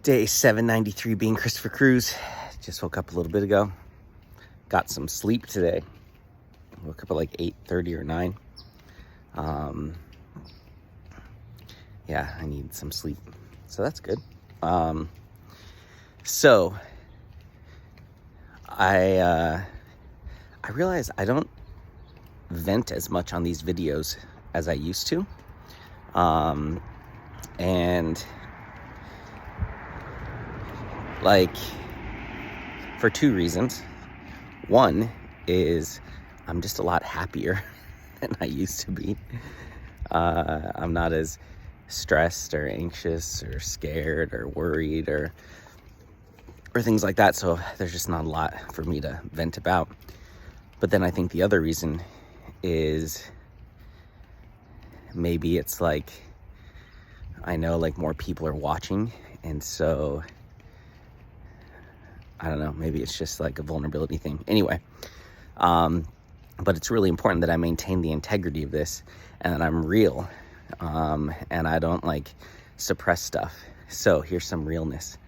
Day 793 being Christopher Cruz. Just woke up a little bit ago. Got some sleep today. Woke up at like 8:30 or 9. Yeah, I need some sleep. So that's good. So I realize I don't vent as much on these videos as I used to. And like, for two reasons. One is I'm just a lot happier than I used to be. I'm not as stressed or anxious or scared or worried or things like that. So there's just not a lot for me to vent about. But then I think the other reason is maybe it's like, I know like more people are watching, and so I don't know, maybe it's just like a vulnerability thing. Anyway, but it's really important that I maintain the integrity of this and that I'm real, and I don't like suppress stuff. So here's some realness.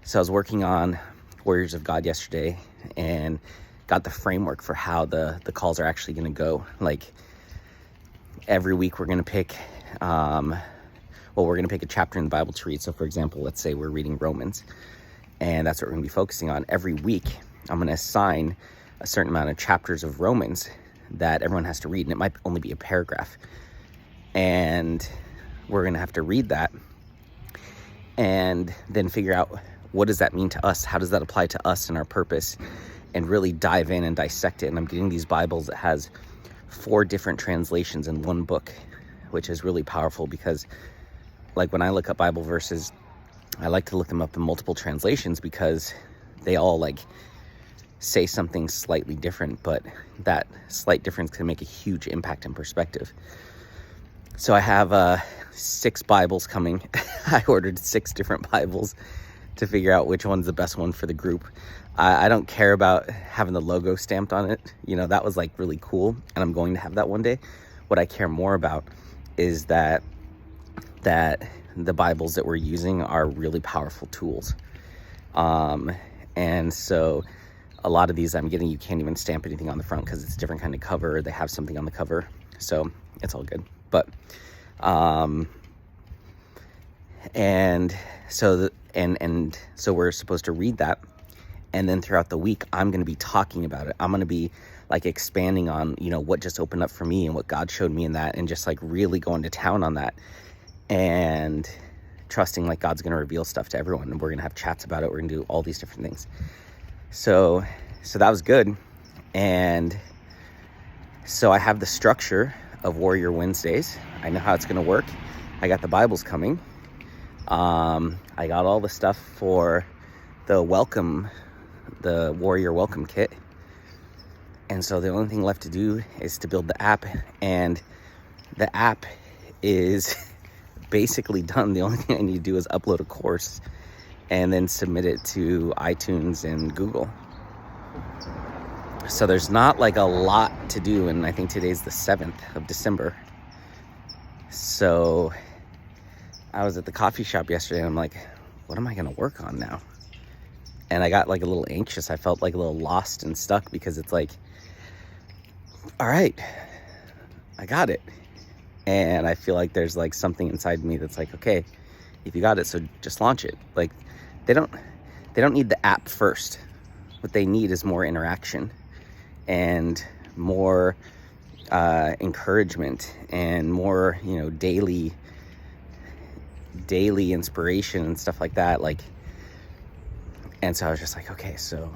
So I was working on Warriors of God yesterday and got the framework for how the calls are actually going to go. Like every week we're going to pick, we're going to pick a chapter in the Bible to read. So for example, let's say we're reading Romans. And that's what we're going to be focusing on. Every week, I'm going to assign a certain amount of chapters of Romans that everyone has to read. And it might only be a paragraph. And we're going to have to read that and then figure out, what does that mean to us? How does that apply to us and our purpose? And really dive in and dissect it. And I'm getting these Bibles that has 4 different translations in one book, which is really powerful because, like, when I look up Bible verses, I like to look them up in multiple translations because they all like say something slightly different, but that slight difference can make a huge impact in perspective. So I have 6 Bibles coming. I ordered 6 different Bibles to figure out which one's the best one for the group. I don't care about having the logo stamped on it. You know, that was like really cool, and I'm going to have that one day. What I care more about is that the Bibles that we're using are really powerful tools. And so a lot of these I'm getting, you can't even stamp anything on the front because it's a different kind of cover. They have something on the cover, so it's all good. But and so we're supposed to read that, and then throughout the week I'm going to be talking about it. I'm going to be like expanding on, you know, what just opened up for me and what God showed me in that, and just like really going to town on that. And trusting like God's going to reveal stuff to everyone, and we're going to have chats about it. We're going to do all these different things. So that was good. And so I have the structure of Warrior Wednesdays. I know how it's going to work. I got the Bibles coming. I got all the stuff for the Warrior Welcome Kit. And so the only thing left to do is to build the app, and the app is basically done. The only thing I need to do is upload a course and then submit it to iTunes and Google. So there's not like a lot to do, and I think today's the 7th of December. So I was at the coffee shop yesterday and I'm like, what am I going to work on now? And I got like a little anxious. I felt like a little lost and stuck because it's like, all right, I got it. And I feel like there's like something inside me that's like, okay, if you got it, so just launch it. Like they don't need the app first. What they need is more interaction and more encouragement and more, you know, daily inspiration and stuff like that. Like, and so I was just like, okay, so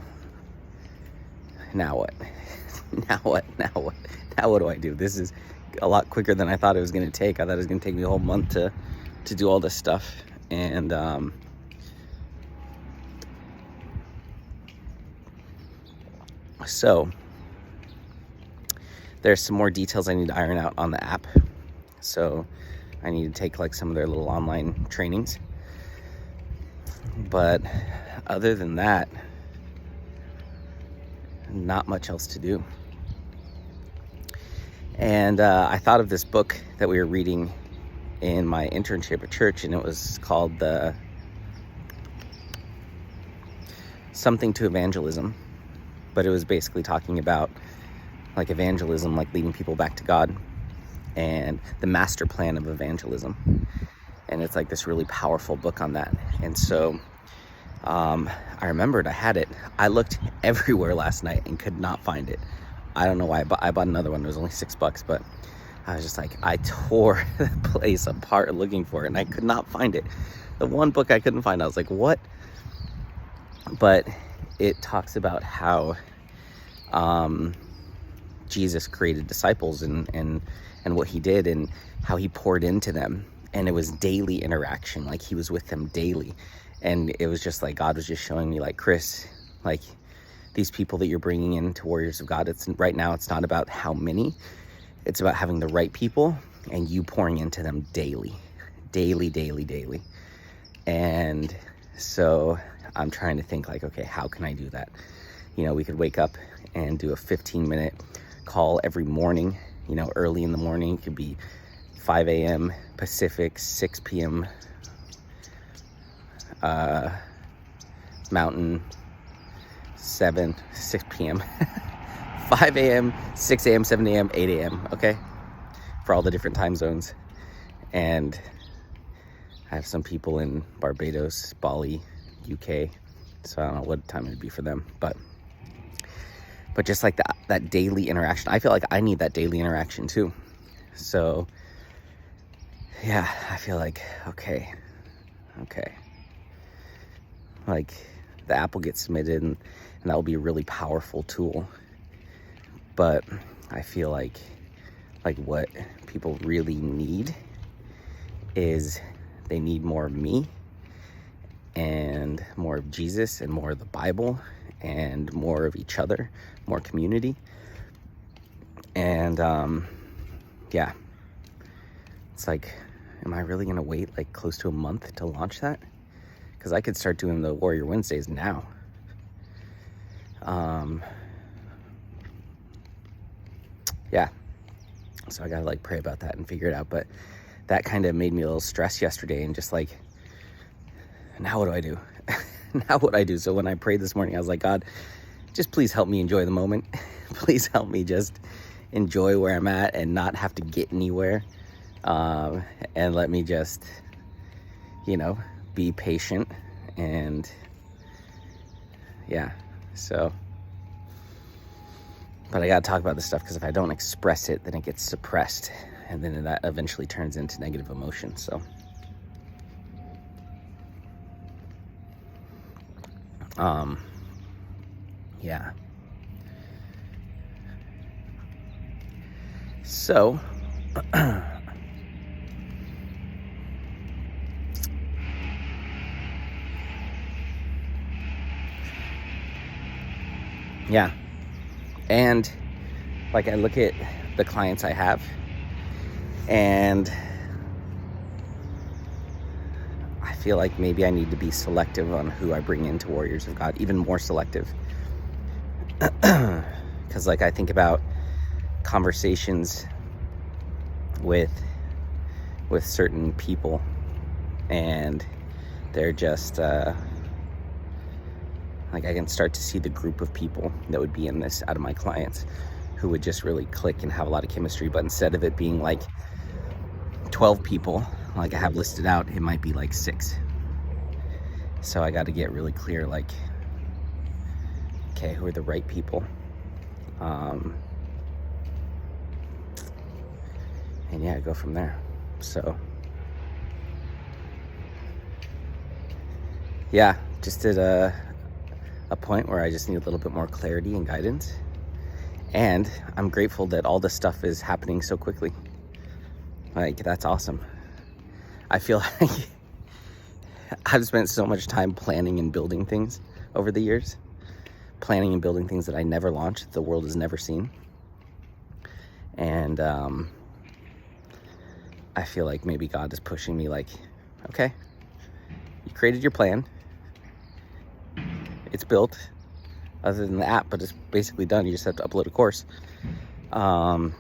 now what? Now what do I do? This is a lot quicker than I thought it was going to take. I thought it was going to take me a whole month to do all this stuff. And so there's some more details I need to iron out on the app. So I need to take like some of their little online trainings. But other than that, not much else to do. And I thought of this book that we were reading in my internship at church, and it was called the something to evangelism, but it was basically talking about like evangelism, like leading people back to God, and the master plan of evangelism. And it's like this really powerful book on that. And so I remembered I had it. I looked everywhere last night and could not find it. I don't know why, but I bought another one. It was only $6, but I was just like, I tore the place apart looking for it, and I could not find it. The one book I couldn't find, I was like, what? But it talks about how Jesus created disciples and what he did and how he poured into them. And it was daily interaction, like he was with them daily. And it was just like God was just showing me, like, Chris, like these people that you're bringing into Warriors of God, it's right now, it's not about how many, it's about having the right people and you pouring into them daily. And so I'm trying to think like, okay, how can I do that? You know, we could wake up and do a 15-minute call every morning, you know, early in the morning. It could be 5 a.m. Pacific, 6 p.m. Mountain, 6 p.m. 5 a.m., 6 a.m., 7 a.m., 8 a.m., okay? For all the different time zones. And I have some people in Barbados, Bali, UK, so I don't know what time it would be for them, but just like that daily interaction, I feel like I need that daily interaction too. So yeah, I feel like, okay, like the app will get submitted and that will be a really powerful tool. But I feel like what people really need is they need more of me and more of Jesus and more of the Bible and more of each other, more community. And yeah, it's like, am I really gonna wait like close to a month to launch that? Because I could start doing the Warrior Wednesdays now. Yeah, so I gotta like pray about that and figure it out. But that kind of made me a little stressed yesterday, and just like, now what do I do? Now what do I do? So when I prayed this morning, I was like, God, just please help me enjoy the moment. Please help me just enjoy where I'm at and not have to get anywhere. And let me just, you know, be patient. And yeah, so, but I gotta talk about this stuff, because if I don't express it, then it gets suppressed, and then that eventually turns into negative emotion. So yeah. So yeah. And like I look at the clients I have, and I feel like maybe I need to be selective on who I bring into Warriors of God, even more selective. Because like I think about conversations with certain people, and they're just like, I can start to see the group of people that would be in this out of my clients who would just really click and have a lot of chemistry. But instead of it being like 12 people like I have listed out, it might be like 6. So I got to get really clear, like, okay, who are the right people? And yeah, go from there. So yeah, just at a point where I just need a little bit more clarity and guidance. And I'm grateful that all this stuff is happening so quickly. Like, that's awesome. I feel like I've spent so much time planning and building things over the years. Planning and building things that I never launched, the world has never seen. And I feel like maybe God is pushing me, like, okay, you created your plan. It's built, other than the app, but it's basically done. You just have to upload a course. Now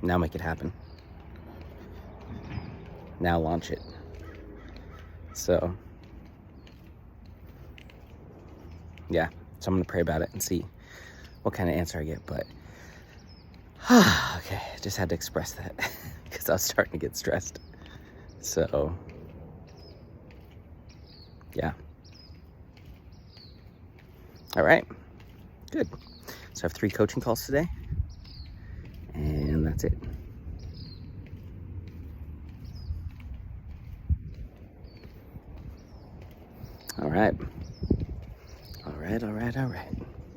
make it happen. Now launch it. So yeah, so I'm gonna pray about it and see what kind of answer I get. But okay, just had to express that because I was starting to get stressed. So yeah. All right, good. So I have 3 coaching calls today, and that's it. All right. All right.